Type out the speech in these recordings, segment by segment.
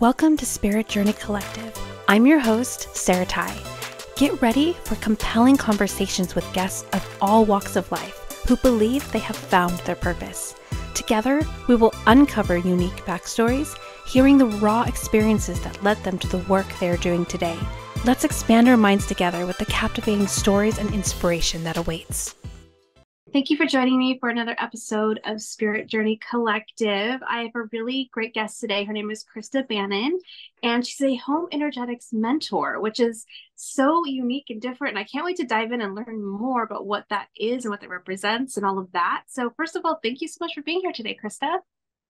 Welcome to Spirit Journey Collective. I'm your host, Sarah Ty. Get ready for compelling conversations with guests of all walks of life who believe they have found their purpose. Together, we will uncover unique backstories, hearing the raw experiences that led them to the work they are doing today. Let's expand our minds together with the captivating stories and inspiration that awaits. Thank you for joining me for another episode of Spirit Journey Collective. I have a really great guest today. Her name is Krista Bannan, and she's a home energetics mentor, which is so unique and different. And I can't wait to dive in and learn more about what that is and what that represents and all of that. So first of all, thank you so much for being here today, Krista.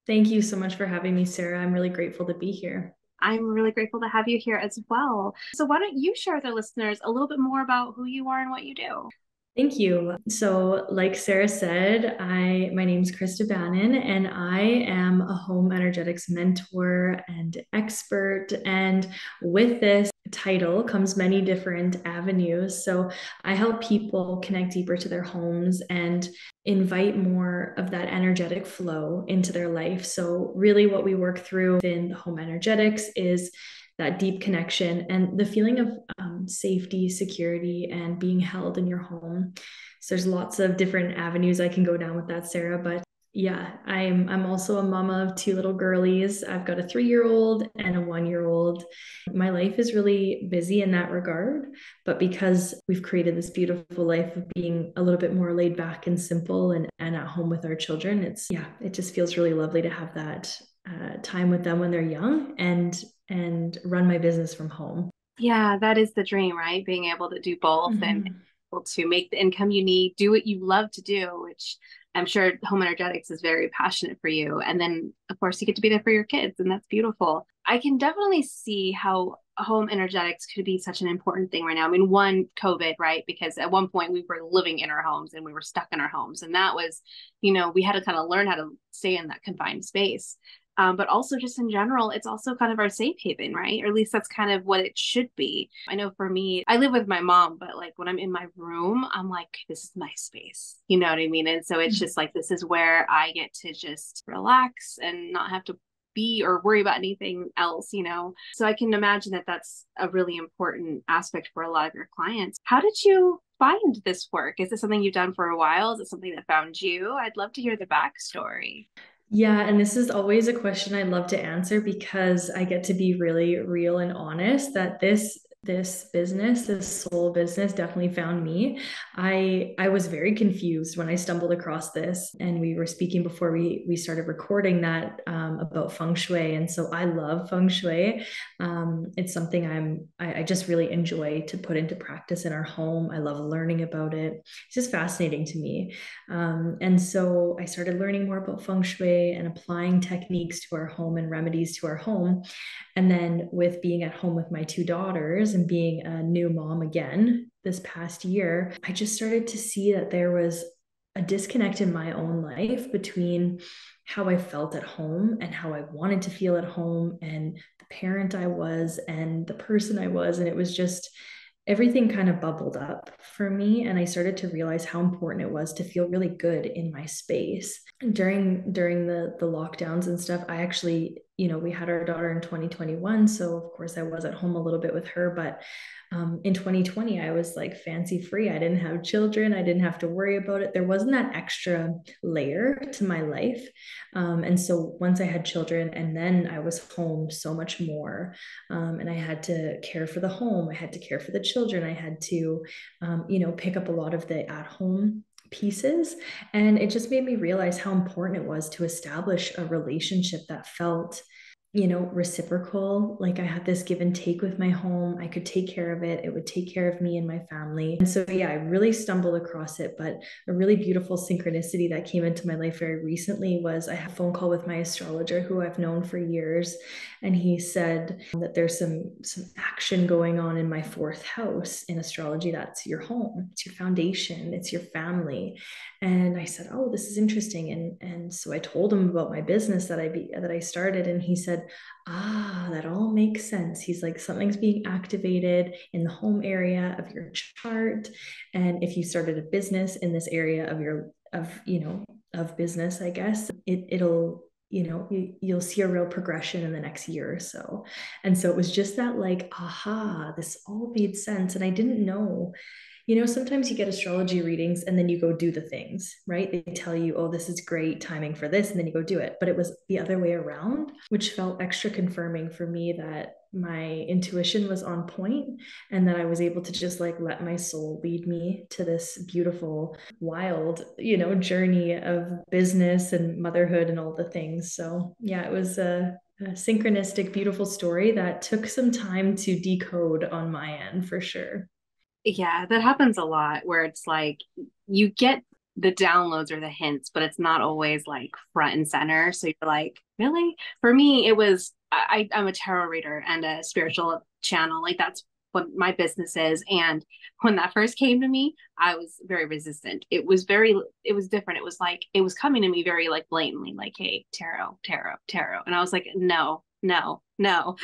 Thank you so much for having me, Sarah. I'm really grateful to be here. I'm really grateful to have you here as well. So why don't you share with our listeners a little bit more about who you are and what you do? Thank you. So, like Sarah said, my name is Krista Bannan, and I am a home energetics mentor and expert. And with this title comes many different avenues. So, I help people connect deeper to their homes and invite more of that energetic flow into their life. So, really, what we work through in home energetics is that deep connection and the feeling of safety, security, and being held in your home. So there's lots of different avenues I can go down with that, Sarah. But yeah, I'm also a mama of two little girlies. I've got a 3-year-old and a 1-year-old. My life is really busy in that regard, but because we've created this beautiful life of being a little bit more laid back and simple and at home with our children, it just feels really lovely to have that time with them when they're young and run my business from home. Yeah, that is the dream, right? Being able to do both and Mm-hmm. able to make the income you need, do what you love to do, which I'm sure home energetics is very passionate for you. And then, of course, you get to be there for your kids, and that's beautiful. I can definitely see how home energetics could be such an important thing right now. I mean, one, COVID, right? Because at one point we were living in our homes and we were stuck in our homes. And that was, we had to kind of learn how to stay in that confined space. But also just in general, it's also kind of our safe haven, right? Or at least that's kind of what it should be. I know for me, I live with my mom, but like when I'm in my room, I'm like, this is my space. You know what I mean? And so it's just like, this is where I get to just relax and not have to be or worry about anything else. So I can imagine that that's a really important aspect for a lot of your clients. How did you find this work? Is this something you've done for a while? Is it something that found you? I'd love to hear the backstory. Yeah, and this is always a question I love to answer because I get to be really real and honest that this business, this soul business definitely found me. I was very confused when I stumbled across this, and we were speaking before we started recording that about feng shui, and so I love feng shui. It's something I just really enjoy to put into practice in our home. I love learning about it. It's just fascinating to me. And so I started learning more about feng shui and applying techniques to our home and remedies to our home. And then with being at home with my 2 daughters and being a new mom again this past year, I just started to see that there was a disconnect in my own life between how I felt at home and how I wanted to feel at home and the parent I was and the person I was. And it was just everything kind of bubbled up for me, and I started to realize how important it was to feel really good in my space during the lockdowns and stuff. I actually, we had our daughter in 2021, so of course I was at home a little bit with her, but in 2020 I was like fancy free. I didn't have children, I didn't have to worry about it. There wasn't that extra layer to my life, and so once I had children and then I was home so much more, and I had to care for the home, I had to care for the children, I had to pick up a lot of the at home pieces. And it just made me realize how important it was to establish a relationship that felt reciprocal. Like I had this give and take with my home. I could take care of it. It would take care of me and my family. And so, yeah, I really stumbled across it. But a really beautiful synchronicity that came into my life very recently was I had a phone call with my astrologer who I've known for years. And he said that there's some action going on in my 4th house in astrology. That's your home. It's your foundation. It's your family. And I said, oh, this is interesting. And so I told him about my business that I started. And he said, that all makes sense. He's like, something's being activated in the home area of your chart. And if you started a business in this area of business, I guess it'll you'll see a real progression in the next year or so. And so it was just that like, aha, this all made sense. And I didn't know, sometimes you get astrology readings and then you go do the things, right? They tell you, oh, this is great timing for this, and then you go do it. But it was the other way around, which felt extra confirming for me that my intuition was on point and that I was able to just like let my soul lead me to this beautiful, wild, journey of business and motherhood and all the things. So yeah, it was a synchronistic, beautiful story that took some time to decode on my end for sure. Yeah, that happens a lot where it's like you get the downloads or the hints, but it's not always like front and center. So you're like, really? For me, it was I'm a tarot reader and a spiritual channel. Like that's what my business is. And when that first came to me, I was very resistant. It was different. It was like it was coming to me very like blatantly, like, hey, tarot, tarot, tarot. And I was like, no, no, no.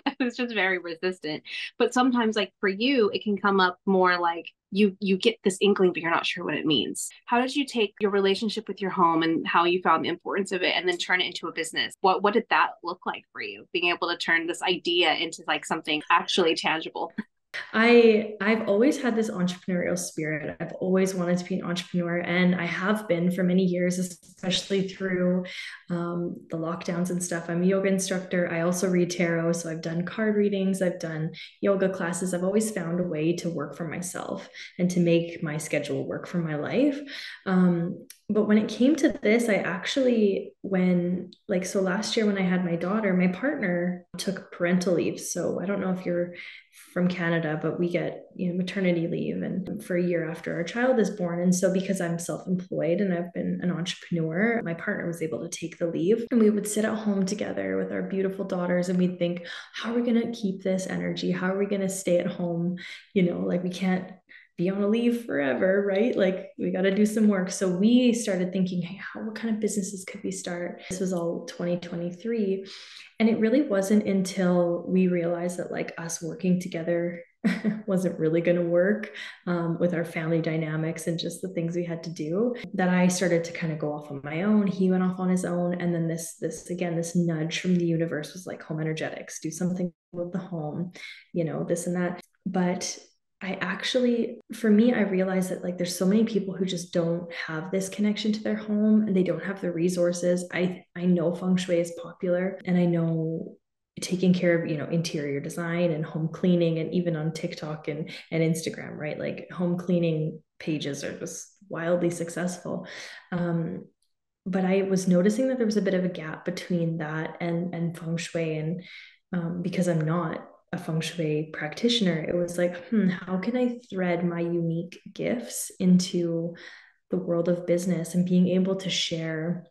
I was just very resistant. But sometimes, like for you, it can come up more like you get this inkling, but you're not sure what it means. How did you take your relationship with your home and how you found the importance of it and then turn it into a business? What did that look like for you? Being able to turn this idea into like something actually tangible. I've always had this entrepreneurial spirit. I've always wanted to be an entrepreneur, and I have been for many years, especially through the lockdowns and stuff. I'm a yoga instructor. I also read tarot, so I've done card readings. I've done yoga classes. I've always found a way to work for myself and to make my schedule work for my life. But when it came to this, I actually, so last year when I had my daughter, my partner took parental leave. So I don't know if you're from Canada, but we get, maternity leave and for a year after our child is born. And so because I'm self-employed and I've been an entrepreneur, my partner was able to take the leave and we would sit at home together with our beautiful daughters and we'd think, how are we going to keep this energy? How are we going to stay at home? Like we can't be on a leave forever, right? Like we got to do some work. So we started thinking, hey, what kind of businesses could we start? This was all 2023. And it really wasn't until we realized that like us working together wasn't really going to work with our family dynamics and just the things we had to do that I started to kind of go off on my own. He went off on his own. And then this nudge from the universe was like home energetics, do something with the home, this and that. But for me, I realized that like there's so many people who just don't have this connection to their home and they don't have the resources. I know feng shui is popular and I know taking care of, interior design and home cleaning and even on TikTok and Instagram, right? Like home cleaning pages are just wildly successful. But I was noticing that there was a bit of a gap between that and feng shui. And because I'm not a feng shui practitioner, it was like, how can I thread my unique gifts into the world of business and being able to share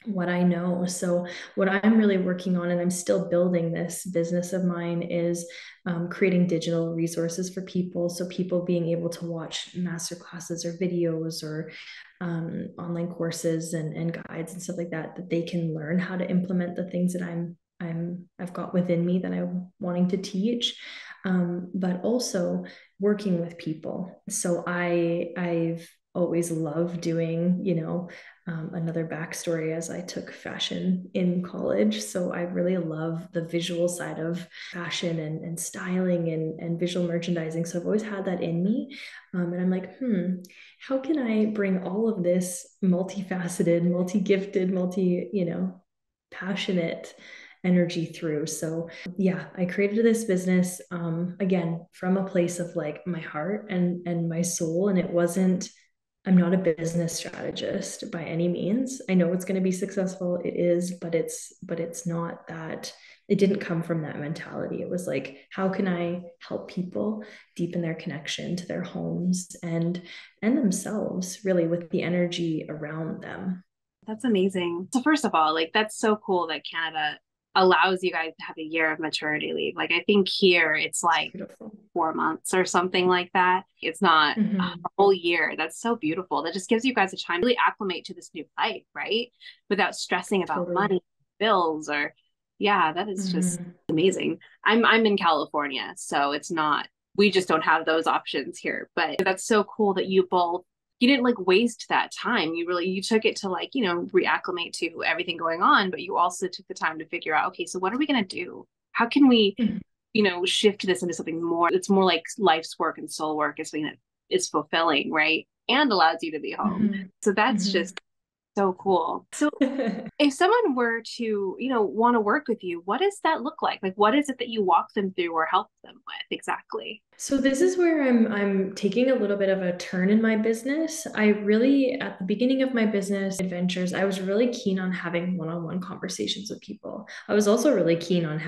what I know? So, what I'm really working on, and I'm still building this business of mine, is creating digital resources for people. So, people being able to watch master classes or videos or online courses and guides and stuff like that, that they can learn how to implement the things that I've got within me that I'm wanting to teach, but also working with people. So I've always loved doing, another backstory as I took fashion in college. So I really love the visual side of fashion and styling and visual merchandising. So I've always had that in me. And I'm like, how can I bring all of this multifaceted, multi-gifted, passionate energy through? So yeah, I created this business again from a place of like my heart and my soul. And I'm not a business strategist by any means. I know it's going to be successful. It is, but it's not that. It didn't come from that mentality. It was like, how can I help people deepen their connection to their homes and themselves really with the energy around them? That's amazing. So first of all, like that's so cool that Canada allows you guys to have a year of maturity leave. Like I think here it's It's like beautiful. 4 months or something like that. It's not a Mm-hmm. whole year. That's so beautiful. That just gives you guys a time to really acclimate to this new life, right? Without stressing about Totally. money, bills, or yeah, that is just Mm-hmm. amazing. I'm in California, so it's not we just don't have those options here. But that's so cool that you both you didn't like waste that time. You took it to like, reacclimate to everything going on, but you also took the time to figure out, okay, so what are we going to do? How can we, Mhm. shift this into something more, it's more like life's work and soul work is something that is fulfilling, right? And allows you to be home. Mhm. So that's Mhm. just so cool. So if someone were to, want to work with you, what does that look like? Like, what is it that you walk them through or help them with exactly? So this is where I'm taking a little bit of a turn in my business. I really, at the beginning of my business adventures, I was really keen on having one-on-one conversations with people. I was also really keen on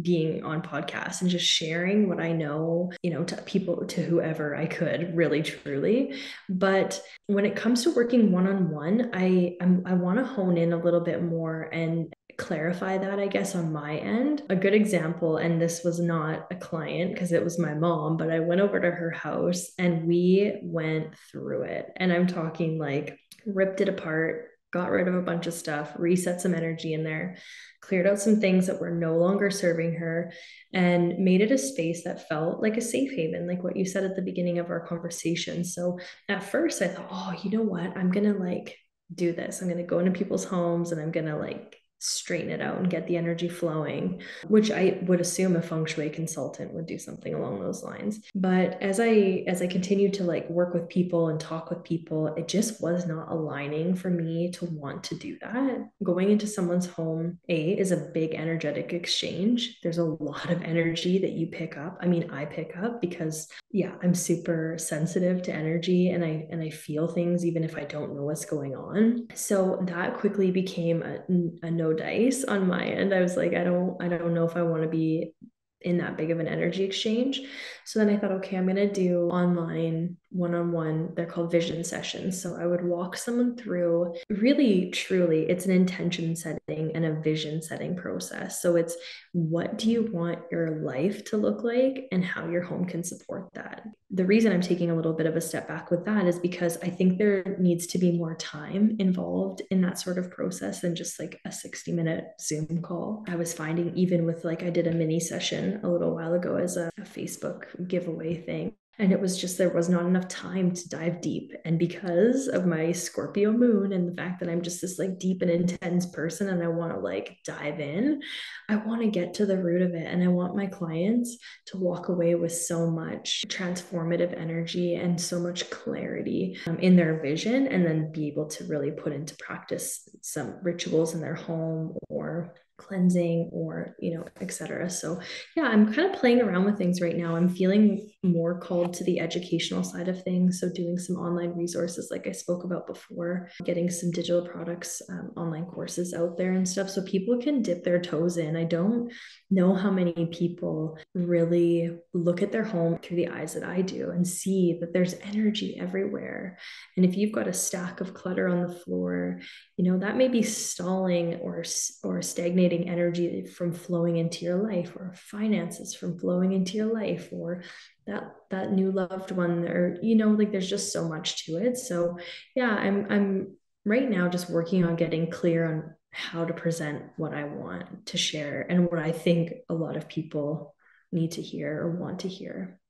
being on podcasts and just sharing what I know, to people, to whoever I could, really truly. But when it comes to working one-on-one, I want to hone in a little bit more and clarify that, I guess, on my end. A good example, and this was not a client because it was my mom, but I went over to her house and we went through it. And I'm talking like ripped it apart, got rid of a bunch of stuff, reset some energy in there, cleared out some things that were no longer serving her, and made it a space that felt like a safe haven, like what you said at the beginning of our conversation. So at first I thought, oh, you know what? I'm going to like do this. I'm going to go into people's homes and I'm going to like straighten it out and get the energy flowing, which I would assume a feng shui consultant would do something along those lines. But as I continued to like work with people and talk with people, it just was not aligning for me to want to do that. Going into someone's home, is a big energetic exchange. There's a lot of energy that you pick up. I mean, I pick up because yeah, I'm super sensitive to energy and I feel things even if I don't know what's going on. So that quickly became a no dice on my end. I was like, I don't know if I want to be in that big of an energy exchange. So then I thought, okay, I'm going to do online one-on-one. They're called vision sessions. So I would walk someone through, really truly, it's an intention setting and a vision setting process. So it's, what do you want your life to look like and how your home can support that? The reason I'm taking a little bit of a step back with that is because I think there needs to be more time involved in that sort of process than just like a 60-minute Zoom call. I was finding, even with like, I did a mini session a little while ago as a Facebook giveaway thing. And it was just, there was not enough time to dive deep. And because of my Scorpio moon and the fact that I'm just this like deep and intense person and I want to like dive in, I want to get to the root of it. And I want my clients to walk away with so much transformative energy and so much clarity in their vision, and then be able to really put into practice some rituals in their home or cleansing or etc. So yeah, I'm kind of playing around with things right now. I'm feeling more called to the educational side of things, so doing some online resources like I spoke about before, getting some digital products, online courses out there and stuff so people can dip their toes in. I don't know how many people really look at their home through the eyes that I do and see that there's energy everywhere. And if you've got a stack of clutter on the floor, that may be stalling or stagnating energy from flowing into your life, or finances from flowing into your life, or that new loved one, or like there's just so much to it. So yeah, I'm right now just working on getting clear on how to present what I want to share and what I think a lot of people need to hear or want to hear.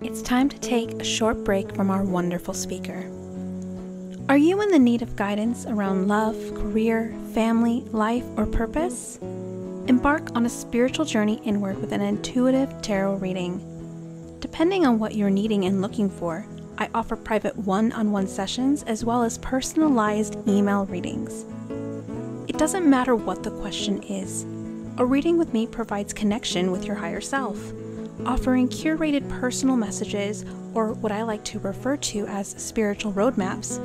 It's time to take a short break from our wonderful speaker. Are you in the need of guidance around love, career, family, life, or purpose? Embark on a spiritual journey inward with an intuitive tarot reading. Depending on what you're needing and looking for, I offer private one-on-one sessions as well as personalized email readings. It doesn't matter what the question is. A reading with me provides connection with your higher self, offering curated personal messages, or what I like to refer to as spiritual roadmaps,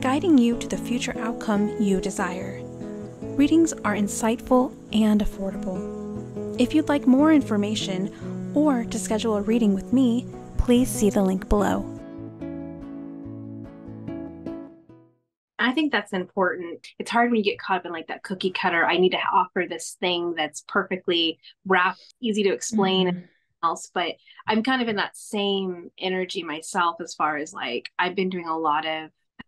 guiding you to the future outcome you desire. Readings are insightful and affordable. If you'd like more information or to schedule a reading with me, please see the link below. I think that's important. It's hard when you get caught up in like that cookie cutter. I need to offer this thing that's perfectly wrapped, easy to explain Mm-hmm. else. But I'm kind of in that same energy myself as far as like I've been doing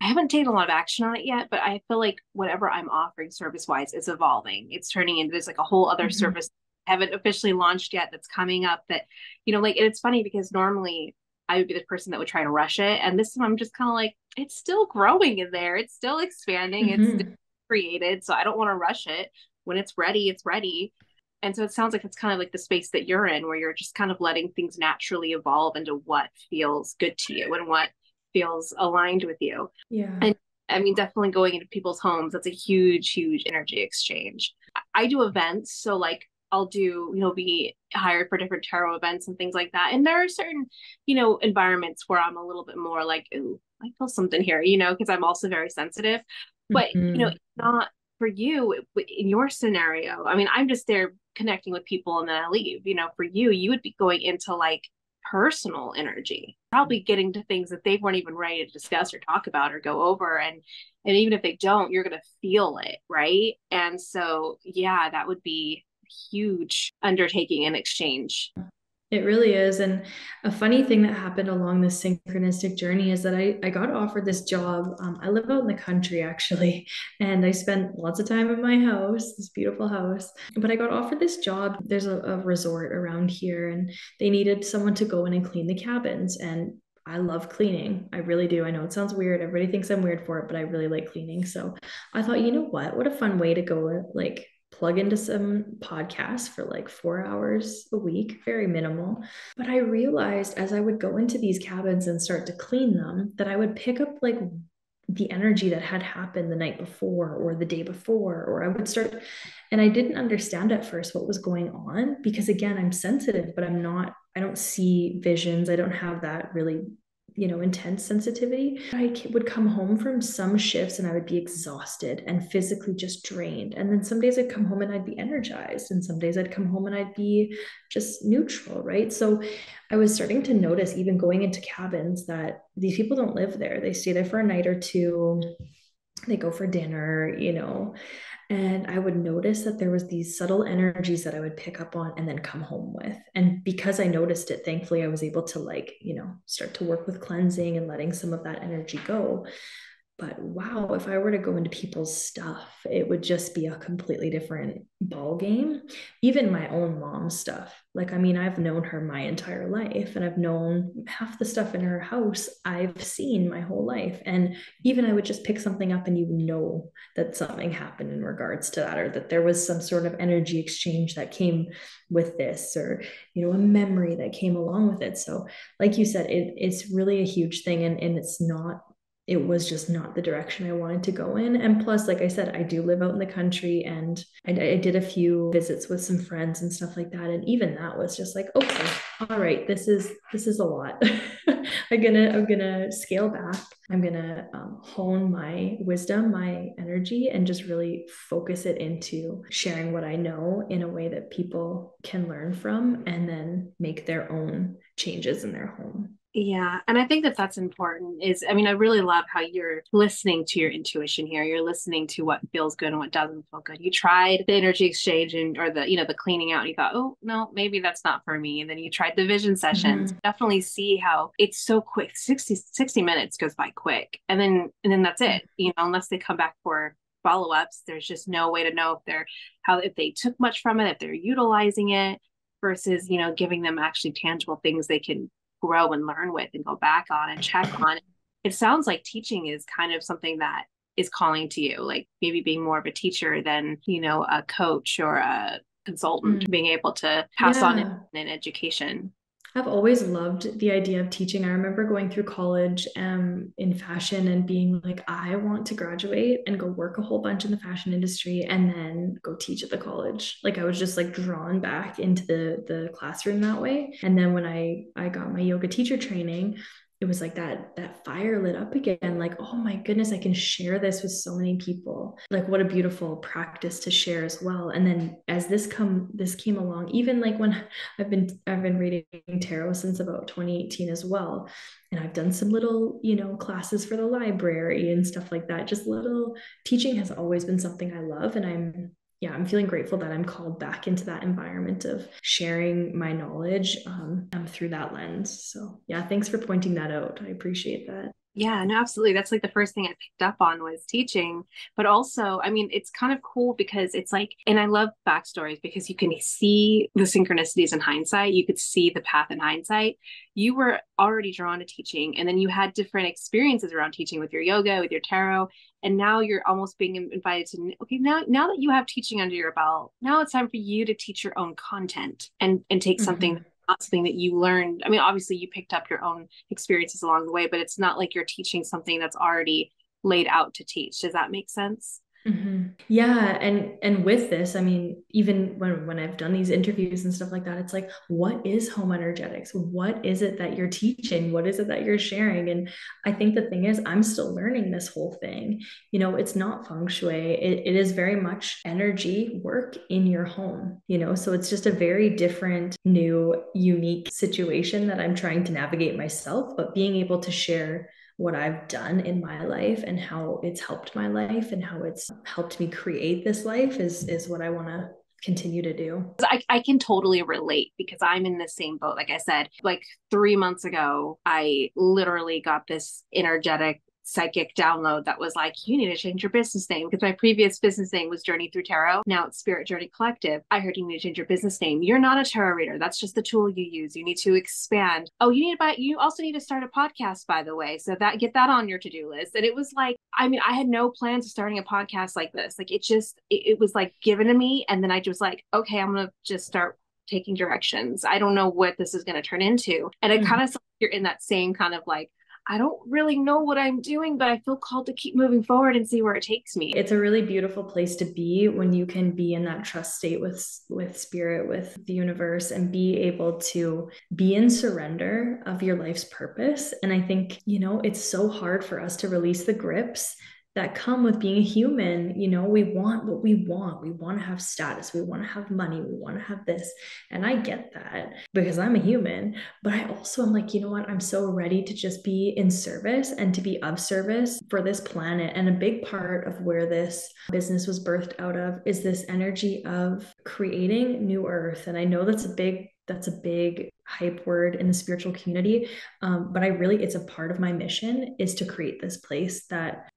I haven't taken a lot of action on it yet, but I feel like whatever I'm offering service wise is evolving. It's turning into there's like a whole other Mm-hmm. service I haven't officially launched yet that's coming up that, like, and it's funny because normally I would be the person that would try to rush it. And this time I'm just kind of like, it's still growing in there. It's still expanding. It's still Mm-hmm. created. So I don't want to rush it. When it's ready, it's ready. And so it sounds like it's kind of like the space that you're in, where you're just kind of letting things naturally evolve into what feels good to you and what feels aligned with you. Yeah. And I mean, definitely going into people's homes, that's a huge, huge energy exchange. I do events. So, like, I'll do, be hired for different tarot events and things like that. And there are certain, environments where I'm a little bit more like, ooh, I feel something here, because I'm also very sensitive. But, Mm-hmm. not for you in your scenario. I mean, I'm just there connecting with people and then I leave. For you, you would be going into like personal energy, probably getting to things that they weren't even ready to discuss or talk about or go over. And even if they don't, you're going to feel it, right? And so, yeah, that would be a huge undertaking and exchange. It really is. And a funny thing that happened along this synchronistic journey is that I got offered this job. I live out in the country actually, and I spent lots of time in my house, this beautiful house. But I got offered this job. There's a resort around here, and they needed someone to go in and clean the cabins. And I love cleaning. I really do. I know it sounds weird. Everybody thinks I'm weird for it, but I really like cleaning. So I thought, you know what? What a fun way to go, like, plug into some podcasts for like 4 hours a week, very minimal. But I realized as I would go into these cabins and start to clean them, that I would pick up like the energy that had happened the night before or the day before, or I would start, and I didn't understand at first what was going on because again, I'm sensitive, but I don't see visions. I don't have that really intense sensitivity. I would come home from some shifts and I would be exhausted and physically just drained. And then some days I'd come home and I'd be energized. And some days I'd come home and I'd be just neutral, right? So I was starting to notice, even going into cabins, that these people don't live there. They stay there for a night or two. They go for dinner, and I would notice that there was these subtle energies that I would pick up on and then come home with. And because I noticed it, thankfully I was able to start to work with cleansing and letting some of that energy go. But wow, if I were to go into people's stuff, it would just be a completely different ball game. Even my own mom's stuff. Like, I mean, I've known her my entire life and I've known half the stuff in her house I've seen my whole life. And even I would just pick something up and you know that something happened in regards to that, or that there was some sort of energy exchange that came with this, or, a memory that came along with it. So, like you said, it's really a huge thing. And it was just not the direction I wanted to go in. And plus, like I said, I do live out in the country and I did a few visits with some friends and stuff like that. And even that was just like, okay, all right, this is a lot. I'm gonna scale back. I'm gonna hone my wisdom, my energy, and just really focus it into sharing what I know in a way that people can learn from and then make their own changes in their home. Yeah. And I think that that's important I mean, I really love how you're listening to your intuition here. You're listening to what feels good and what doesn't feel good. You tried the energy exchange or the cleaning out and you thought, oh, no, maybe that's not for me. And then you tried the vision sessions. Mm-hmm. Definitely see how it's so quick. 60 minutes goes by quick. And then that's it, unless they come back for follow-ups, there's just no way to know if they took much from it, if they're utilizing it versus, giving them actually tangible things they can grow and learn with and go back on and check on. It sounds like teaching is kind of something that is calling to you, like maybe being more of a teacher than, a coach or a consultant, being able to pass on Yeah. in education. I've always loved the idea of teaching. I remember going through college in fashion and being like, I want to graduate and go work a whole bunch in the fashion industry and then go teach at the college. Like I was just like drawn back into the classroom that way. And then when I got my yoga teacher training, it was like that fire lit up again, like, oh my goodness, I can share this with so many people. Like what a beautiful practice to share as well. And then as this came along, even like when I've been reading tarot since about 2018 as well, and I've done some little classes for the library and stuff like that. Just little teaching has always been something I love, and I'm feeling grateful that I'm called back into that environment of sharing my knowledge through that lens. So yeah, thanks for pointing that out. I appreciate that. Yeah, no, absolutely. That's like the first thing I picked up on was teaching. But also, I mean, it's kind of cool because it's like, and I love backstories because you can see the synchronicities in hindsight. You could see the path in hindsight. You were already drawn to teaching, and then you had different experiences around teaching with your yoga, with your tarot. And now you're almost being invited to, okay, now that you have teaching under your belt, now it's time for you to teach your own content and take something, Mm-hmm. not something that you learned. I mean, obviously you picked up your own experiences along the way, but it's not like you're teaching something that's already laid out to teach. Does that make sense? Mm-hmm. Yeah, and with this, I mean, even when I've done these interviews and stuff like that, it's like, what is home energetics? What is it that you're teaching? What is it that you're sharing? And I think the thing is, I'm still learning this whole thing. It's not feng shui. It is very much energy work in your home, so it's just a very different, new, unique situation that I'm trying to navigate myself, but being able to share what I've done in my life and how it's helped my life and how it's helped me create this life is what I want to continue to do. I can totally relate because I'm in the same boat. Like I said, like 3 months ago, I literally got this energetic psychic download that was like, you need to change your business name because my previous business name was Journey Through Tarot. Now it's Spirit Journey Collective. I heard you need to change your business name. You're not a tarot reader. That's just the tool you use. You need to expand. Oh, you also need to start a podcast, by the way. So get that on your to-do list. And it was like, I mean, I had no plans of starting a podcast like this. Like it was like given to me. And then I just like, okay, I'm going to just start taking directions. I don't know what this is going to turn into. And I kind of, you're in that same kind of like, I don't really know what I'm doing, but I feel called to keep moving forward and see where it takes me. It's a really beautiful place to be when you can be in that trust state with spirit, with the universe, and be able to be in surrender of your life's purpose. And I think, it's so hard for us to release the grips that come with being a human. We want what we want. We want to have status. We want to have money. We want to have this. And I get that because I'm a human. But I also am like, you know what? I'm so ready to just be in service and to be of service for this planet. And a big part of where this business was birthed out of is this energy of creating new earth. And I know that's a big hype word in the spiritual community. But it's a part of my mission is to create this place that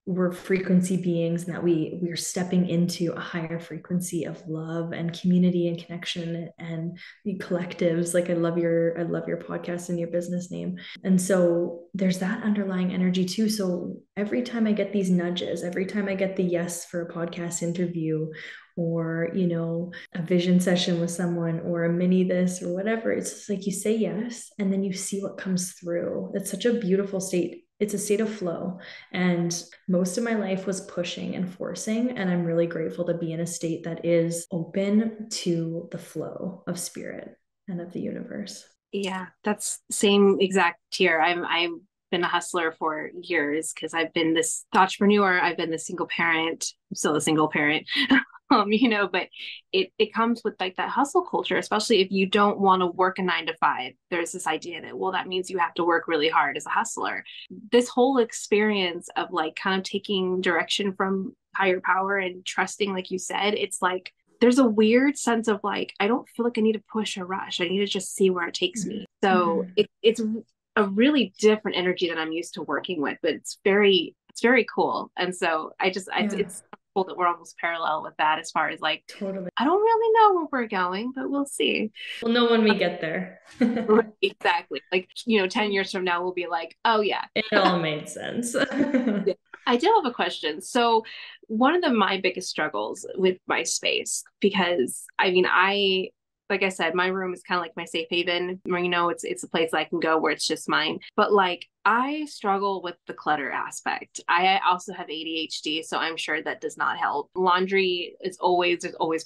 we're frequency beings and that we're stepping into a higher frequency of love and community and connection and the collectives. Like I love your podcast and your business name. And so there's that underlying energy too. So every time I get these nudges, every time I get the yes for a podcast interview, or a vision session with someone, or a mini this or whatever, it's just like you say yes and then you see what comes through. It's such a beautiful state. It's a state of flow. And most of my life was pushing and forcing, and I'm really grateful to be in a state that is open to the flow of spirit and of the universe. Yeah, that's same exact here. I've been a hustler for years because I've been this entrepreneur. I've been the single parent. I'm still a single parent. But it comes with like that hustle culture, especially if you don't want to work a 9 to 5. There's this idea that, well, that means you have to work really hard as a hustler. This whole experience of like kind of taking direction from higher power and trusting, like you said, it's like there's a weird sense of like, I don't feel like I need to push or rush. I need to just see where it takes me. So it's a really different energy that I'm used to working with, but it's very cool. And so it's cool that we're almost parallel with that as far as like, totally. I don't really know where we're going, but we'll see. We'll know when we get there. Exactly. Like, 10 years from now, we'll be like, oh yeah. It all made sense. Yeah. I do have a question. So one of my biggest struggles with my space, because I mean, like I said, my room is kind of like my safe haven where, it's a place I can go where it's just mine. But like, I struggle with the clutter aspect. I also have ADHD, so I'm sure that does not help. Laundry there's always piles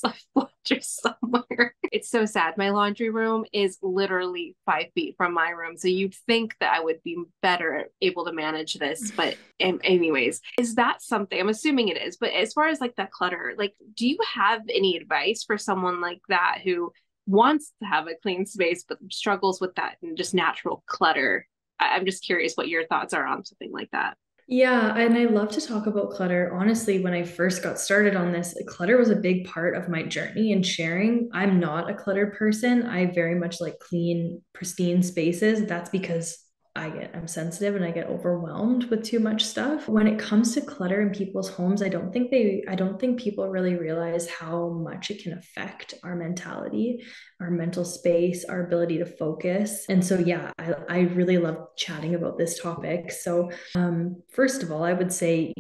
of laundry somewhere. It's so sad. My laundry room is literally 5 feet from my room. So you'd think that I would be better able to manage this. But anyways, is that something? I'm assuming it is. But as far as like that clutter, like, do you have any advice for someone like that who wants to have a clean space but struggles with that and just natural clutter? I'm just curious what your thoughts are on something like that. Yeah, and I love to talk about clutter. Honestly, when I first got started on this, clutter was a big part of my journey and sharing. I'm not a cluttered person. I very much like clean, pristine spaces. That's because I'm sensitive and I get overwhelmed with too much stuff. When it comes to clutter in people's homes, I don't think people really realize how much it can affect our mentality, our mental space, our ability to focus. And so, yeah, I really love chatting about this topic. So, first of all, I would say,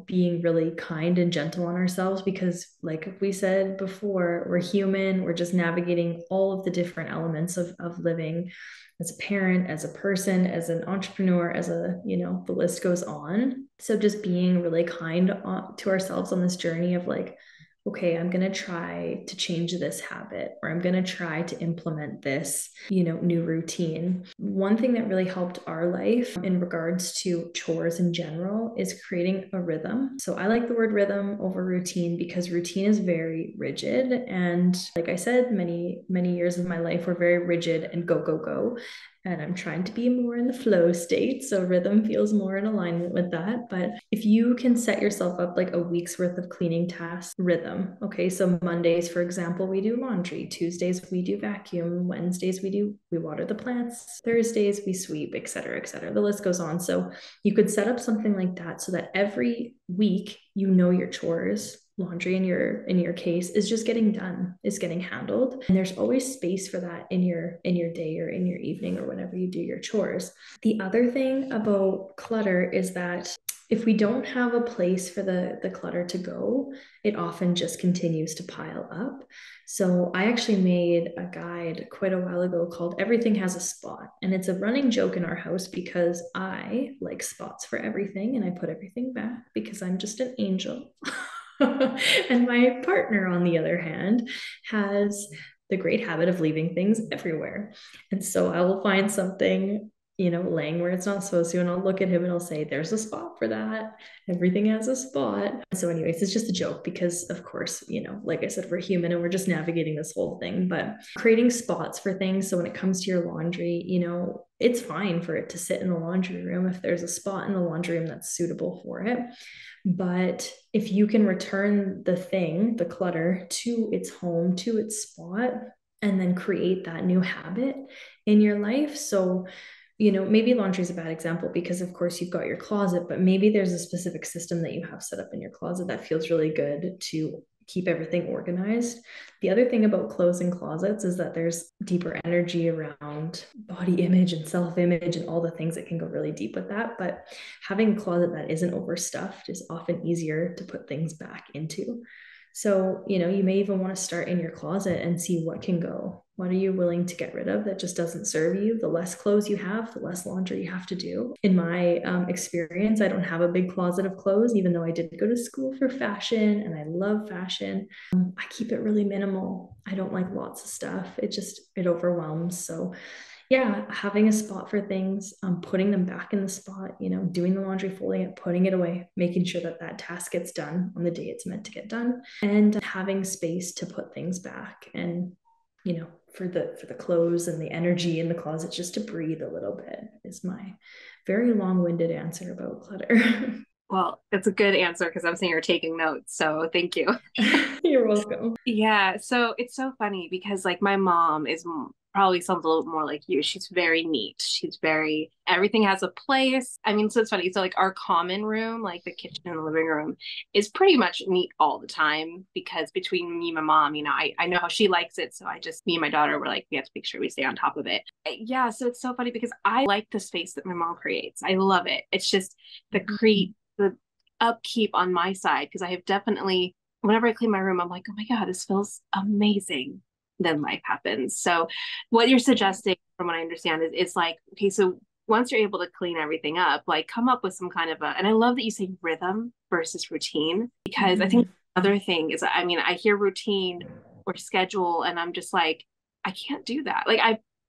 being really kind and gentle on ourselves, because like we said before, we're human, we're just navigating all of the different elements of living as a parent, as a person, as an entrepreneur, the list goes on. So just being really kind to ourselves on this journey of like, okay, I'm going to try to change this habit, or I'm going to try to implement this, new routine. One thing that really helped our life in regards to chores in general is creating a rhythm. So I like the word rhythm over routine because routine is very rigid. And like I said, many, many years of my life were very rigid and go, go, go. And I'm trying to be more in the flow state. So rhythm feels more in alignment with that. But if you can set yourself up like a week's worth of cleaning tasks, rhythm. Okay. So Mondays, for example, we do laundry. Tuesdays, we do vacuum. Wednesdays, we water the plants. Thursdays, we sweep, et cetera, et cetera. The list goes on. So you could set up something like that so that every week, your chores. Laundry in your case is just getting done, is getting handled, and there's always space for that in your day or in your evening or whenever you do your chores. The other thing about clutter is that if we don't have a place for the clutter to go, it often just continues to pile up. So I actually made a guide quite a while ago called Everything Has a Spot. And it's a running joke in our house because I like spots for everything and I put everything back because I'm just an angel. And my partner, on the other hand, has the great habit of leaving things everywhere. And so I will find something, laying where it's not supposed to, and I'll look at him and I'll say, there's a spot for that. Everything has a spot. So anyways, it's just a joke because of course, like I said, we're human and we're just navigating this whole thing, but creating spots for things. So when it comes to your laundry, it's fine for it to sit in the laundry room if there's a spot in the laundry room that's suitable for it. But if you can return the clutter to its home, to its spot, and then create that new habit in your life. So, maybe laundry is a bad example because of course you've got your closet, but maybe there's a specific system that you have set up in your closet that feels really good to keep everything organized. The other thing about clothes and closets is that there's deeper energy around body image and self-image and all the things that can go really deep with that. But having a closet that isn't overstuffed is often easier to put things back into. So, you may even want to start in your closet and see what can go. What are you willing to get rid of that just doesn't serve you? The less clothes you have, the less laundry you have to do. In my experience, I don't have a big closet of clothes, even though I did go to school for fashion and I love fashion. I keep it really minimal. I don't like lots of stuff. It overwhelms. So yeah, having a spot for things, putting them back in the spot, doing the laundry, folding it, putting it away, making sure that task gets done on the day it's meant to get done, and having space to put things back, and for the clothes and the energy in the closet just to breathe a little bit is my very long-winded answer about clutter. Well, it's a good answer because I'm saying you're taking notes. So thank you. You're welcome. Yeah. So it's so funny because like my mom is probably sounds a little more like you. She's very neat. Everything has a place. I mean, so it's funny. So like our common room, like the kitchen and the living room is pretty much neat all the time because between me and my mom, I know how she likes it. So me and my daughter were like, we have to make sure we stay on top of it. Yeah. So it's so funny because I like the space that my mom creates. I love it. It's just the upkeep on my side because I have definitely, whenever I clean my room, I'm like, oh my God, this feels amazing. Then life happens. So what you're suggesting, from what I understand, is like, okay, so once you're able to clean everything up, like come up with some kind of and I love that you say rhythm versus routine, because I think the other thing is, I mean, I hear routine or schedule and I'm just like, I can't do that. Like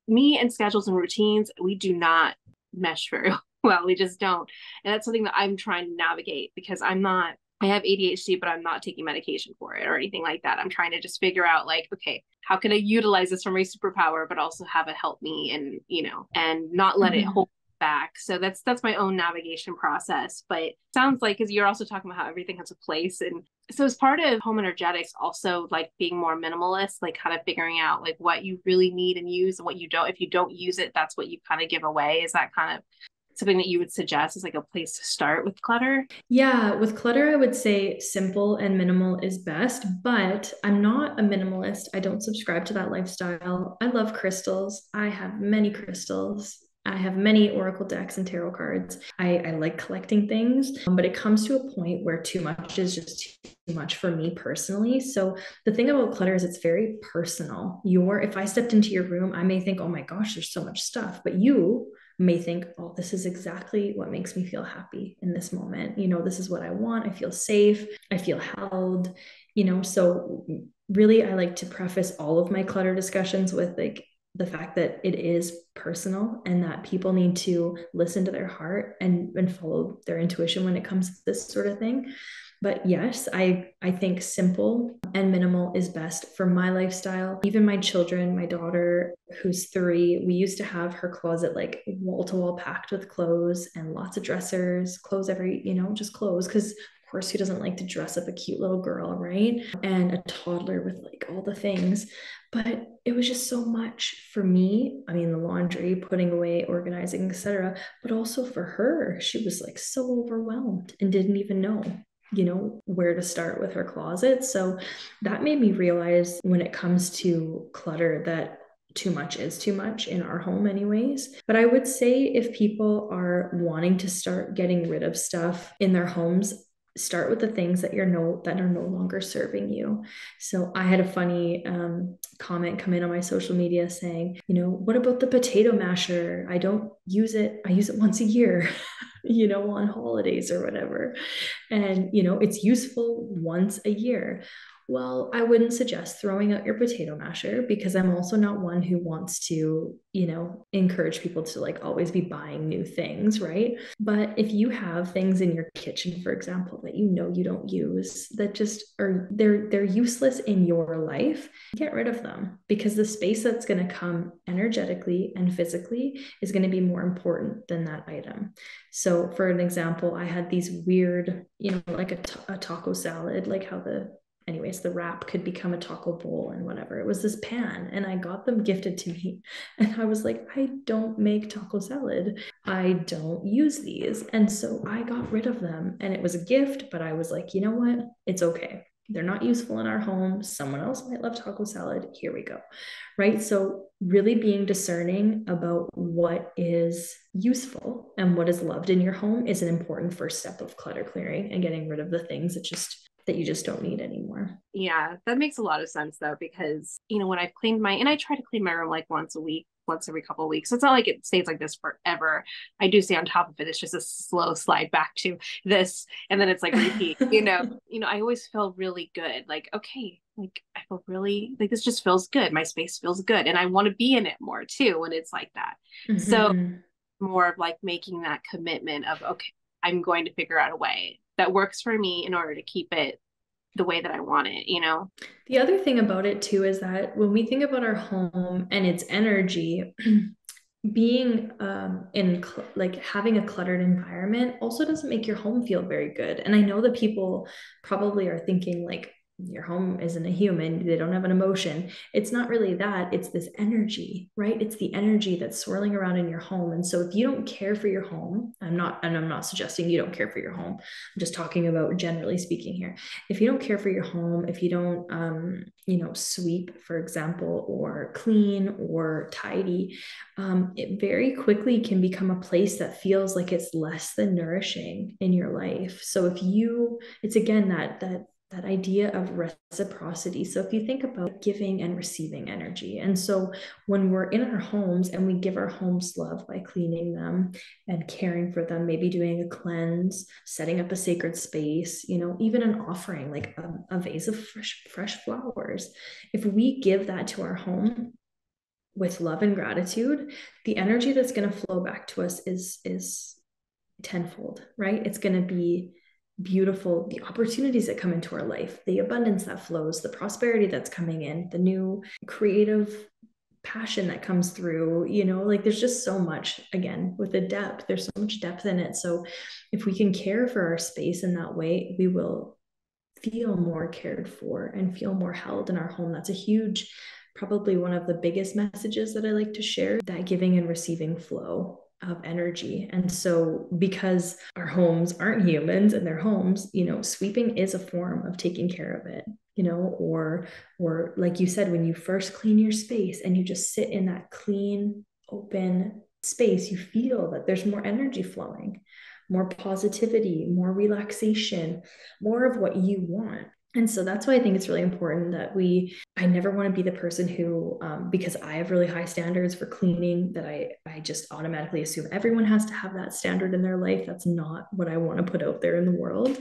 me and schedules and routines, we do not mesh very well. We just don't. And that's something that I'm trying to navigate because I have ADHD, but I'm not taking medication for it or anything like that. I'm trying to just figure out like, okay, how can I utilize this for my superpower, but also have it help me and not let it hold back. So that's my own navigation process. But it sounds like, because you're also talking about how everything has a place, and So as part of home energetics, also like being more minimalist, like kind of figuring out like what you really need and use and what you don't. If you don't use it, that's what you kind of give away. Is that kind of something that you would suggest as like a place to start with clutter? Yeah, with clutter, I would say simple and minimal is best, but I'm not a minimalist. I don't subscribe to that lifestyle. I love crystals. I have many crystals. I have many oracle decks and tarot cards. I like collecting things, but it comes to a point where too much is just too much for me personally. So the thing about clutter is it's very personal. If I stepped into your room, I may think, oh my gosh, there's so much stuff, but you may think, oh, this is exactly what makes me feel happy in this moment. This is what I want. I feel safe. I feel held, so really, I like to preface all of my clutter discussions with like the fact that it is personal and that people need to listen to their heart and follow their intuition when it comes to this sort of thing. But yes, I think simple and minimal is best for my lifestyle. Even my children, my daughter, who's 3, we used to have her closet like wall to wall packed with clothes and lots of dressers, clothes just clothes. Because of course, who doesn't like to dress up a cute little girl, right? And a toddler with like all the things. But it was just so much for me. I mean, the laundry, putting away, organizing, etc. But also for her, she was like so overwhelmed and didn't even know where to start with her closet. So that made me realize when it comes to clutter that too much is too much in our home anyways. But I would say if people are wanting to start getting rid of stuff in their homes, start with the things that that are no longer serving you. So I had a funny comment come in on my social media saying, what about the potato masher? I don't use it. I use it once a year, on holidays or whatever. And, it's useful once a year. Well, I wouldn't suggest throwing out your potato masher because I'm also not one who wants to, encourage people to like always be buying new things, right? But if you have things in your kitchen, for example, that you don't use that just are they're useless in your life, get rid of them because the space that's going to come energetically and physically is going to be more important than that item. So for an example, I had these weird, like a taco salad, like how the wrap could become a taco bowl and whatever. It was this pan and I got them gifted to me. And I was like, I don't make taco salad. I don't use these. And so I got rid of them and it was a gift, but I was like, you know what? It's okay. They're not useful in our home. Someone else might love taco salad. Here we go. Right. So really being discerning about what is useful and what is loved in your home is an important first step of clutter clearing and getting rid of the things that you just don't need anymore. Yeah, that makes a lot of sense though, because when I've cleaned and I try to clean my room like once a week, once every couple of weeks. So it's not like it stays like this forever. I do stay on top of it. It's just a slow slide back to this. And then it's like repeat, I always feel really good. Like, okay, like I feel really like this just feels good. My space feels good. And I want to be in it more too when it's like that. Mm-hmm. So more of like making that commitment of, okay, I'm going to figure out a way that works for me in order to keep it the way that I want it, The other thing about it too is that when we think about our home and its energy, being like having a cluttered environment also doesn't make your home feel very good. And I know that people probably are thinking like, your home isn't a human, they don't have an emotion. It's not really that, it's this energy, right? It's the energy that's swirling around in your home. And so if you don't care for your home, I'm not suggesting you don't care for your home, I'm just talking about generally speaking here. If you don't care for your home, if you don't sweep, for example, or clean or tidy, it very quickly can become a place that feels like it's less than nourishing in your life. So it's again that idea of reciprocity. So if you think about giving and receiving energy, and so when we're in our homes and we give our homes love by cleaning them and caring for them, maybe doing a cleanse, setting up a sacred space, even an offering like a vase of fresh flowers. If we give that to our home with love and gratitude, the energy that's going to flow back to us is tenfold, right? It's going to be beautiful, the opportunities that come into our life, the abundance that flows, the prosperity that's coming in, the new creative passion that comes through, like there's just so much, again, with the depth, there's so much depth in it. So if we can care for our space in that way, we will feel more cared for and feel more held in our home. That's a huge, probably one of the biggest messages that I like to share, that giving and receiving flow of energy. And so because our homes aren't humans and they're homes, sweeping is a form of taking care of it, or like you said, when you first clean your space and you just sit in that clean, open space, you feel that there's more energy flowing, more positivity, more relaxation, more of what you want. And so that's why I think it's really important that I never want to be the person who, because I have really high standards for cleaning, that I just automatically assume everyone has to have that standard in their life. That's not what I want to put out there in the world.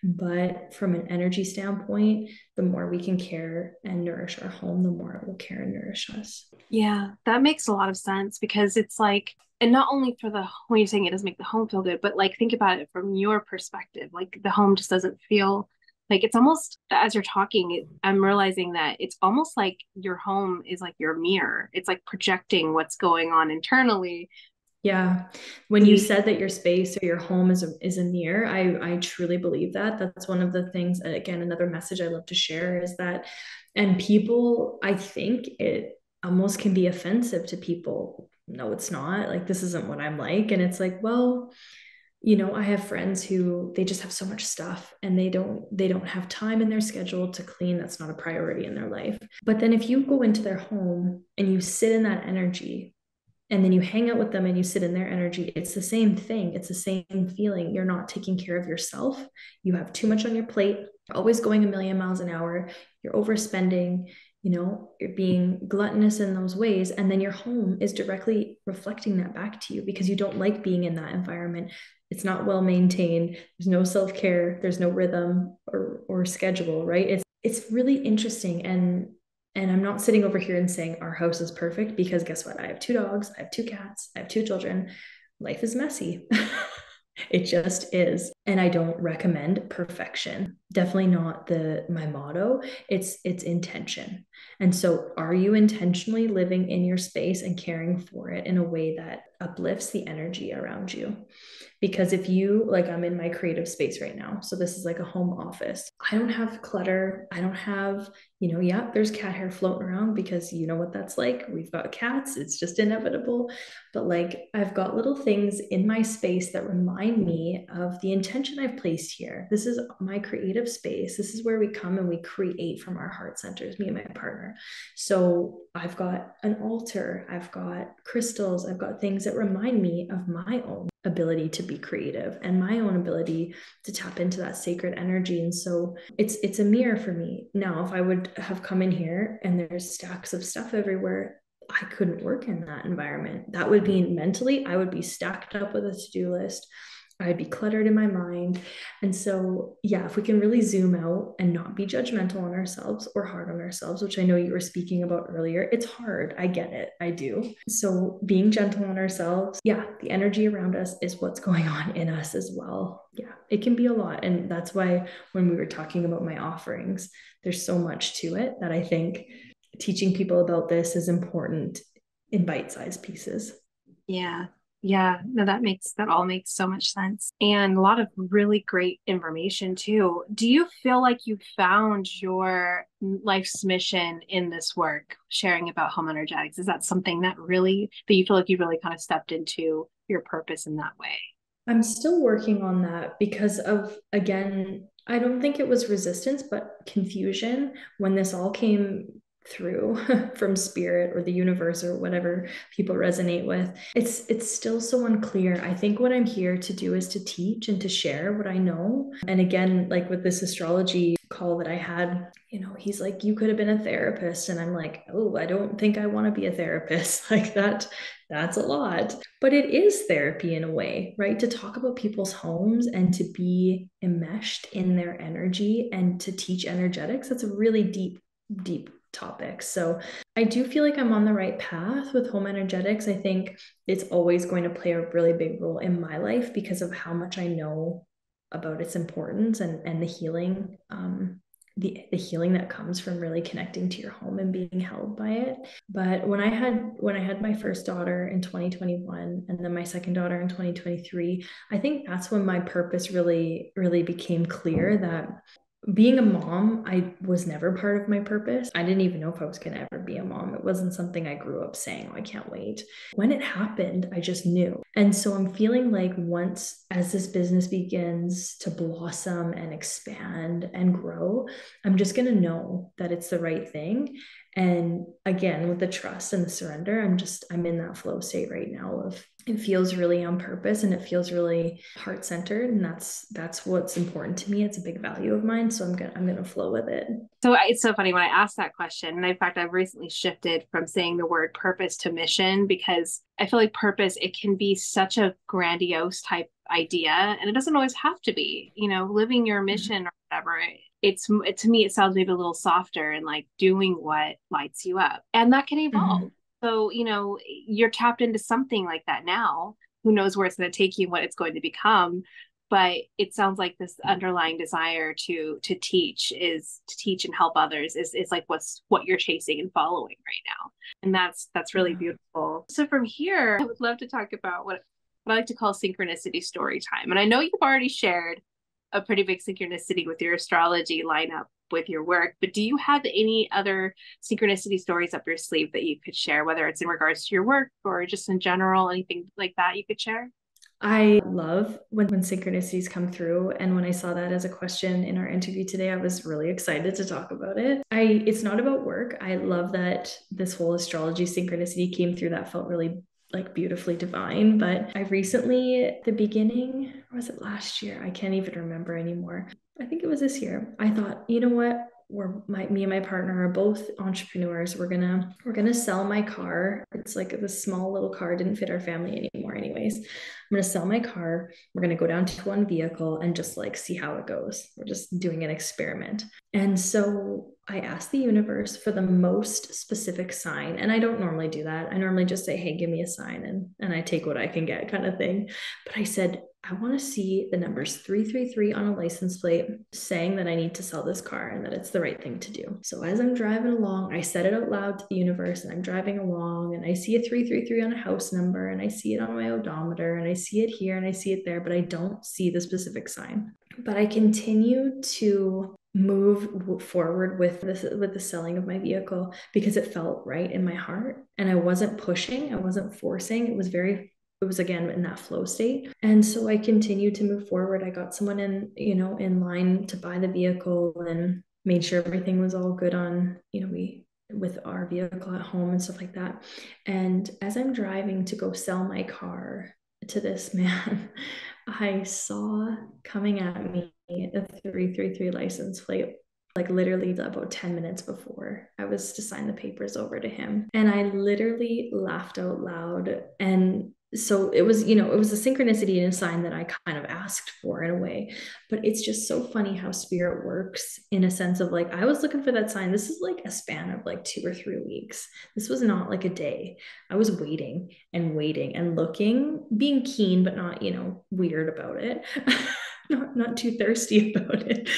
But from an energy standpoint, the more we can care and nourish our home, the more it will care and nourish us. Yeah, that makes a lot of sense because it's like, and not only for when you're saying it doesn't make the home feel good, but like think about it from your perspective. Like the home just doesn't feel like, it's almost, as you're talking, I'm realizing that it's almost like your home is like your mirror. It's like projecting what's going on internally. Yeah. When you said that your space or your home is a mirror, I truly believe that. That's one of the things, again, another message I love to share is that, and people, I think it almost can be offensive to people. No, it's not. Like, this isn't what I'm like. And it's like, well, I have friends who they just have so much stuff and they don't have time in their schedule to clean. That's not a priority in their life. But then if you go into their home and you sit in that energy, and then you hang out with them and you sit in their energy, it's the same thing. It's the same feeling. You're not taking care of yourself. You have too much on your plate, always going a million miles an hour. You're overspending, you're being gluttonous in those ways. And then your home is directly reflecting that back to you because you don't like being in that environment. It's not well maintained. There's no self-care. There's no rhythm or schedule, right? It's really interesting. And I'm not sitting over here and saying our house is perfect, because guess what? I have 2 dogs, I have 2 cats, I have 2 children. Life is messy. It just is. And I don't recommend perfection. Definitely not my motto. It's intention. And so are you intentionally living in your space and caring for it in a way that uplifts the energy around you? Because if you, like, I'm in my creative space right now. So this is like a home office. I don't have clutter. I don't have, yeah, there's cat hair floating around because you know what that's like. We've got cats. It's just inevitable. But like, I've got little things in my space that remind me of the intention I've placed here. This is my creative space. This is where we come and we create from our heart centers, me and my partner. So I've got an altar. I've got crystals. I've got things that remind me of my own ability to be creative and my own ability to tap into that sacred energy. And so it's a mirror for me. Now, if I would have come in here and there's stacks of stuff everywhere, I couldn't work in that environment. That would mean mentally, I would be stacked up with a to-do list. I'd be cluttered in my mind. And so, yeah, if we can really zoom out and not be judgmental on ourselves or hard on ourselves, which I know you were speaking about earlier, it's hard. I get it. I do. So being gentle on ourselves, yeah, the energy around us is what's going on in us as well. Yeah, it can be a lot. And that's why when we were talking about my offerings, there's so much to it that I think teaching people about this is important in bite-sized pieces. Yeah. Yeah. No, that all makes so much sense. And a lot of really great information too. Do you feel like you found your life's mission in this work, sharing about home energetics? Is that something that you feel like you really kind of stepped into your purpose in that way? I'm still working on that because of, again, I don't think it was resistance, but confusion when this all came through from spirit or the universe or whatever people resonate with. It's still so unclear. I think what I'm here to do is to teach and to share what I know. And again, like with this astrology call that I had, he's like, you could have been a therapist. And I'm like, oh, I don't think I want to be a therapist. Like that's a lot. But it is therapy in a way, right? To talk about people's homes and to be enmeshed in their energy and to teach energetics. That's a really deep topic. So I do feel like I'm on the right path with home energetics. I think it's always going to play a really big role in my life because of how much I know about its importance and the healing, the healing that comes from really connecting to your home and being held by it. But when I had my first daughter in 2021 and then my second daughter in 2023, I think that's when my purpose really became clear, that being a mom, I was never part of my purpose. I didn't even know if I was going to ever be a mom. It wasn't something I grew up saying, oh, I can't wait. When it happened, I just knew. And so I'm feeling like once, as this business begins to blossom and expand and grow, I'm just going to know that it's the right thing. And again, with the trust and the surrender, I'm in that flow state right now of it feels really on purpose and it feels really heart centered. And that's what's important to me. It's a big value of mine. So I'm gonna flow with it. So it's so funny when I asked that question. And in fact, I've recently shifted from saying the word purpose to mission, because I feel like purpose, it can be such a grandiose type idea, and it doesn't always have to be, living your mission or whatever. To me, it sounds maybe a little softer and like doing what lights you up. And that can evolve. Mm-hmm. So, you're tapped into something like that now. Who knows where it's going to take you, what it's going to become. But it sounds like this underlying desire to teach and help others is like what you're chasing and following right now. And that's really beautiful. So from here, I would love to talk about what I like to call synchronicity story time. And I know you've already shared a pretty big synchronicity with your astrology lineup with your work, but do you have any other synchronicity stories up your sleeve that you could share, whether it's in regards to your work or just in general, anything like that you could share? I love when synchronicities come through. And when I saw that as a question in our interview today, I was really excited to talk about it. It's not about work. I love that this whole astrology synchronicity came through. That felt really like beautifully divine. But I recently, the beginning, or was it last year? I can't even remember anymore. I think it was this year. I thought, you know what? Me and my partner are both entrepreneurs. We're gonna sell my car. It's like this small little car, didn't fit our family anymore anyways. I'm gonna sell my car. We're gonna go down to one vehicle and just like see how it goes. We're just doing an experiment. And so I asked the universe for the most specific sign. And I don't normally do that. I normally just say, hey, give me a sign, and I take what I can get, kind of thing. But I said, I want to see the numbers 333 on a license plate saying that I need to sell this car and that it's the right thing to do. So as I'm driving along, I said it out loud to the universe, and I'm driving along and I see a 333 on a house number, and I see it on my odometer, and I see it here and I see it there, but I don't see the specific sign. But I continue to move forward with the selling of my vehicle because it felt right in my heart, and I wasn't pushing, I wasn't forcing. It was again in that flow state. And so I continued to move forward. I got someone in line to buy the vehicle and made sure everything was all good on, with our vehicle at home and stuff like that. And as I'm driving to go sell my car to this man, I saw coming at me a 333 license plate, like literally about 10 minutes before I was to sign the papers over to him. And I literally laughed out loud. And so it was, it was a synchronicity and a sign that I kind of asked for in a way. But it's just so funny how spirit works, in a sense of like, I was looking for that sign. This is like a span of like 2 or 3 weeks. This was not like a day. I was waiting and looking, being keen, but not, weird about it. not too thirsty about it.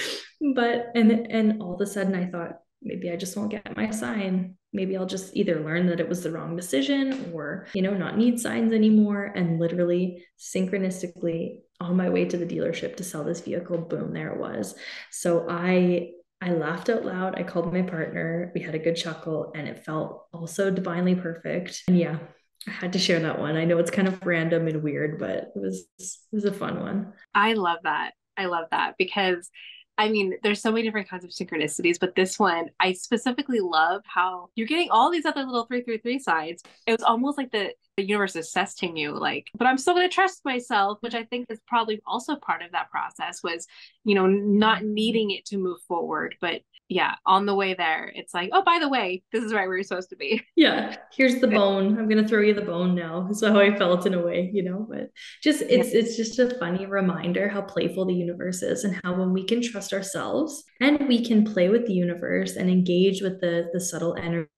But and all of a sudden I thought, maybe I just won't get my sign. Maybe I'll just either learn that it was the wrong decision or, not need signs anymore. And literally synchronistically on my way to the dealership to sell this vehicle, boom, there it was. So I laughed out loud. I called my partner. We had a good chuckle, and it felt also divinely perfect. And yeah, I had to share that one. I know it's kind of random and weird, but it was a fun one. I love that. I love that because I mean, there's so many different kinds of synchronicities, but this one, I specifically love how you're getting all these other little 333 signs. It was almost like the universe is testing you, like, but I'm still going to trust myself, which I think is probably also part of that process was, not needing it to move forward. But yeah, on the way there, it's like, oh, by the way, this is right where you're supposed to be. Yeah, here's the bone. I'm gonna throw you the bone now. That's how I felt in a way, but just Yeah. it's just a funny reminder how playful the universe is, and how when we can trust ourselves and we can play with the universe and engage with the subtle energies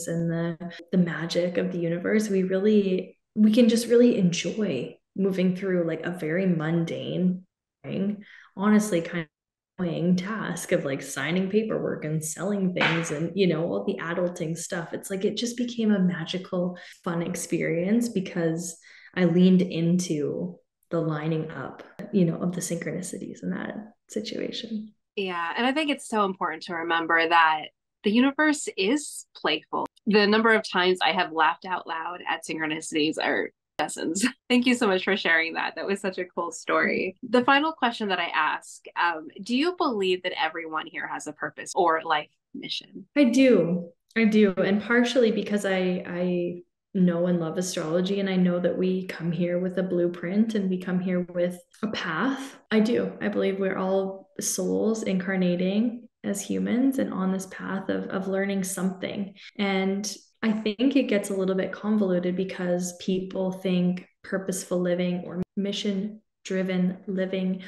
and the magic of the universe, we can just really enjoy moving through like a very mundane thing, honestly, kind of task of like signing paperwork and selling things and all the adulting stuff. It's like it just became a magical fun experience because I leaned into the lining up of the synchronicities in that situation. Yeah. And I think it's so important to remember that the universe is playful. The number of times I have laughed out loud at synchronicities are dozens. Thank you so much for sharing that. That was such a cool story. The final question that I ask, do you believe that everyone here has a purpose or life mission? I do. I do. And partially because I know and love astrology, and I know that we come here with a blueprint and we come here with a path. I do. I believe we're all souls incarnating as humans and on this path of learning something. And I think it gets a little bit convoluted because people think purposeful living or mission driven living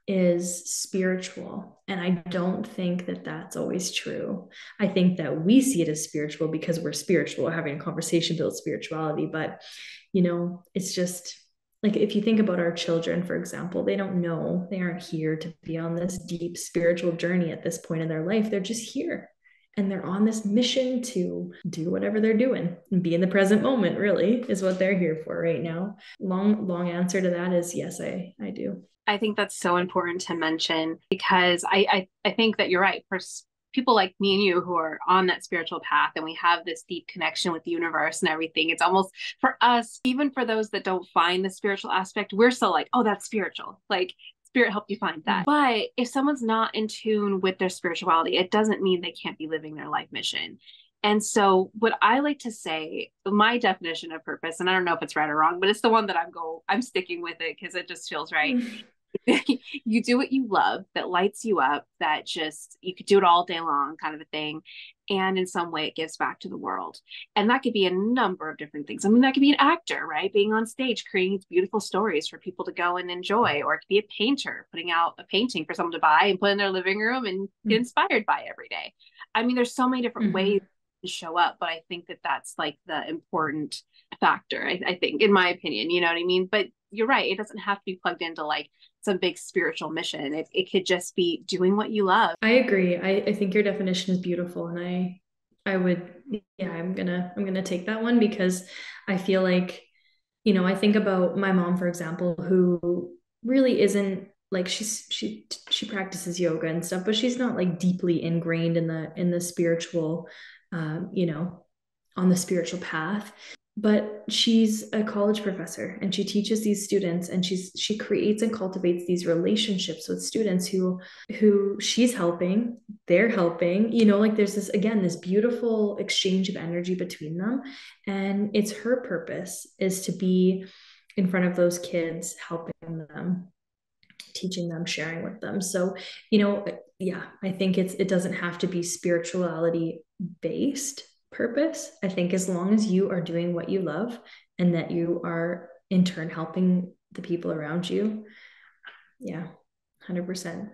is spiritual. And I don't think that that's always true. I think that we see it as spiritual because we're spiritual, we're having a conversation about spirituality. But, it's just like if you think about our children, for example, they don't know, they aren't here to be on this deep spiritual journey at this point in their life. They're just here. And they're on this mission to do whatever they're doing and be in the present moment, really, is what they're here for right now. Long answer to that is yes, I do. I think that's so important to mention because I think that you're right. For people like me and you who are on that spiritual path and we have this deep connection with the universe and everything, it's almost for us, even for those that don't find the spiritual aspect, we're still like, oh, that's spiritual. Like spirit helped you find that. But if someone's not in tune with their spirituality, it doesn't mean they can't be living their life mission. And so what I like to say, my definition of purpose, and I don't know if it's right or wrong, but it's the one that I'm sticking with it because it just feels right. You do what you love that lights you up, that just you could do it all day long kind of a thing, and in some way it gives back to the world. And that could be a number of different things. I mean, that could be an actor, right, being on stage creating these beautiful stories for people to go and enjoy, or it could be a painter putting out a painting for someone to buy and put in their living room and get inspired by every day. I mean, there's so many different ways to show up, but I think that that's like the important factor. I think, in my opinion, you know what I mean? But you're right, it doesn't have to be plugged into like some big spiritual mission. It could just be doing what you love. I agree. I think your definition is beautiful, and I would, yeah, I'm gonna take that one because I feel like, I think about my mom, for example, who really isn't like she practices yoga and stuff, but she's not like deeply ingrained in the spiritual, on the spiritual path. But she's a college professor and she teaches these students, and she creates and cultivates these relationships with students who she's helping, they're helping, like there's this beautiful exchange of energy between them. And it's her purpose is to be in front of those kids, helping them, teaching them, sharing with them. So, yeah, I think it doesn't have to be spirituality based purpose. I think as long as you are doing what you love and that you are in turn helping the people around you, yeah, 100%.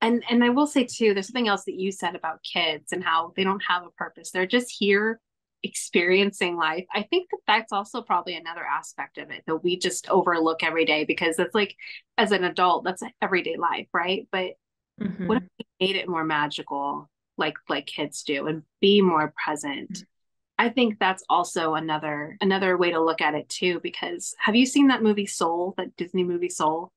And I will say too, there's something else that you said about kids and how they don't have a purpose. They're just here experiencing life. I think that that's also probably another aspect of it that we just overlook every day because it's like, as an adult, that's everyday life, right? But what if we made it more magical, like kids do, and be more present? I think that's also another way to look at it too, because have you seen that movie Soul, that Disney movie Soul?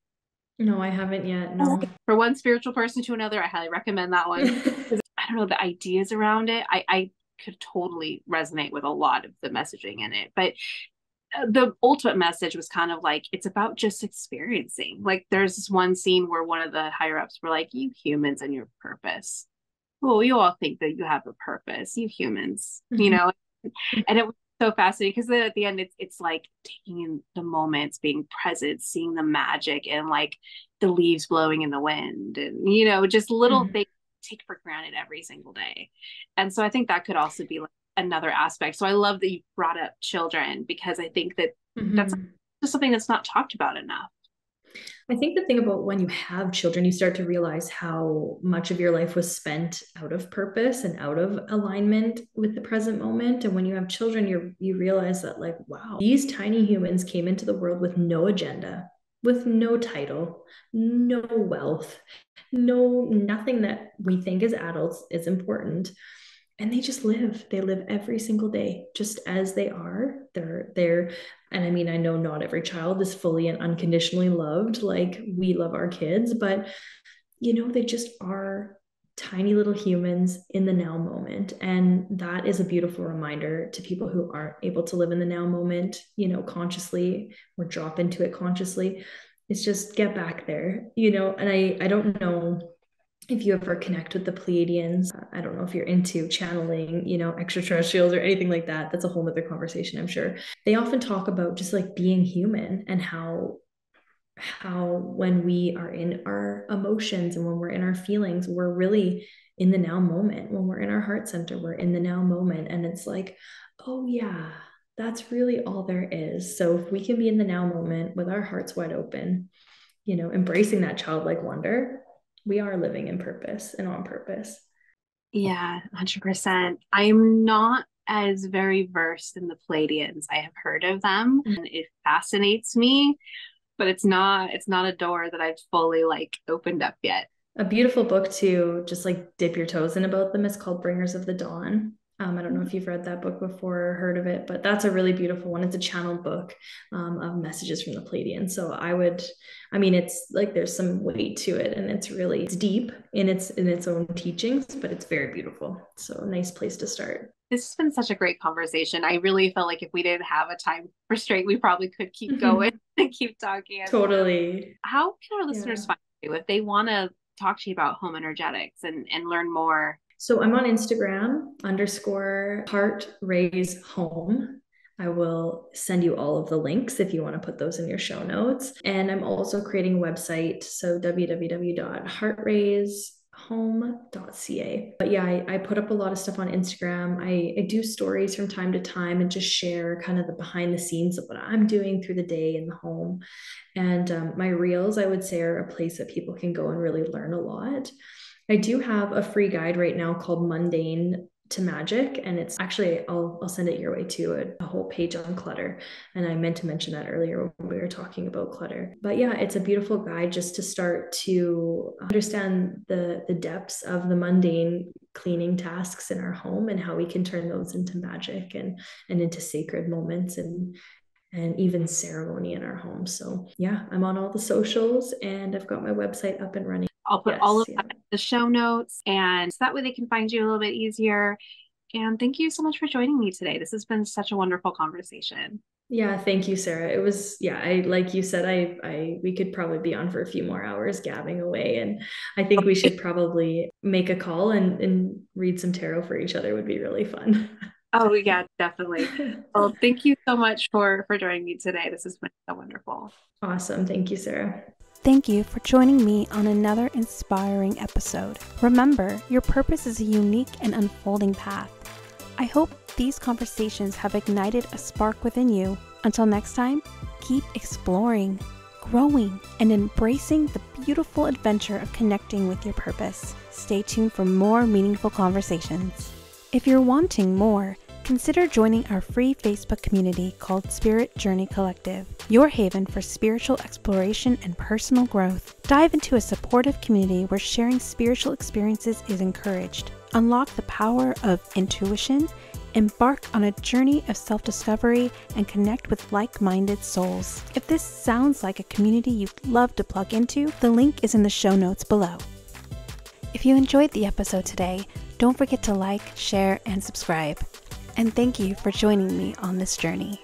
No, I haven't yet. No. For one spiritual person to another, I highly recommend that one. I don't know, the ideas around it, I could totally resonate with a lot of the messaging in it. But the ultimate message was kind of like, it's about just experiencing. Like there's this one scene where one of the higher ups were like, you humans and your purpose. Well, you all think that you have a purpose, you humans, and it was so fascinating because then at the end it's like taking in the moments, being present, seeing the magic and like the leaves blowing in the wind and just little things take for granted every single day. And so I think that could also be like another aspect. So I love that you brought up children because I think that that's just something that's not talked about enough. I think the thing about when you have children, you start to realize how much of your life was spent out of purpose and out of alignment with the present moment. And when you have children, you realize that like, wow, these tiny humans came into the world with no agenda, with no title, no wealth, nothing that we think as adults is important. And they just live. They live every single day just as they are. And I mean, I know not every child is fully and unconditionally loved like we love our kids, but they just are tiny little humans in the now moment. And that is a beautiful reminder to people who aren't able to live in the now moment, consciously, or drop into it consciously. It's just get back there, and I don't know if you ever connect with the Pleiadians. I don't know if you're into channeling, extraterrestrials or anything like that. That's a whole nother conversation, I'm sure. They often talk about just like being human, and how when we are in our emotions and when we're in our feelings, we're really in the now moment. When we're in our heart center, we're in the now moment. And it's like, oh yeah, that's really all there is. So if we can be in the now moment with our hearts wide open, embracing that childlike wonder, we are living in purpose and on purpose. Yeah, 100%. I'm not as very versed in the Pleiadians. I have heard of them and it fascinates me, but it's not a door that I've fully like opened up yet. A beautiful book to just like dip your toes in about them is called Bringers of the Dawn. I don't know if you've read that book before or heard of it, but that's a really beautiful one. It's a channeled book of messages from the Pleiadians. So it's like there's some weight to it, and it's deep in its own teachings, but it's very beautiful. So a nice place to start. This has been such a great conversation. I really felt like if we didn't have a time restraint, we probably could keep going and keep talking. Totally. How can our listeners find you if they want to talk to you about home energetics and learn more? So I'm on Instagram _heartraisehome. I will send you all of the links if you want to put those in your show notes. And I'm also creating a website. So www.heartraisehome.ca. But yeah, I put up a lot of stuff on Instagram. I do stories from time to time and just share kind of the behind the scenes of what I'm doing through the day in the home. And my reels, I would say, are a place that people can go and really learn a lot. I do have a free guide right now called Mundane to Magic, and it's actually, I'll send it your way too, a whole page on clutter. And I meant to mention that earlier when we were talking about clutter. But yeah, it's a beautiful guide just to start to understand the depths of the mundane cleaning tasks in our home and how we can turn those into magic and into sacred moments and even ceremony in our home. So yeah, I'm on all the socials and I've got my website up and running. I'll put all of that in the show notes, and so that way they can find you a little bit easier. And thank you so much for joining me today. This has been such a wonderful conversation. Yeah, thank you, Sarah. It was, like you said, we could probably be on for a few more hours gabbing away. And I think we should probably make a call and read some tarot for each other. Would be really fun. Oh yeah, definitely. Well, thank you so much for joining me today. This has been so wonderful. Awesome. Thank you, Sarah. Thank you for joining me on another inspiring episode. Remember, your purpose is a unique and unfolding path. I hope these conversations have ignited a spark within you. Until next time, keep exploring, growing, and embracing the beautiful adventure of connecting with your purpose. Stay tuned for more meaningful conversations. If you're wanting more, consider joining our free Facebook community called Spirit Journey Collective, your haven for spiritual exploration and personal growth. Dive into a supportive community where sharing spiritual experiences is encouraged. Unlock the power of intuition, embark on a journey of self-discovery, and connect with like-minded souls. If this sounds like a community you'd love to plug into, the link is in the show notes below. If you enjoyed the episode today, don't forget to like, share, and subscribe. And thank you for joining me on this journey.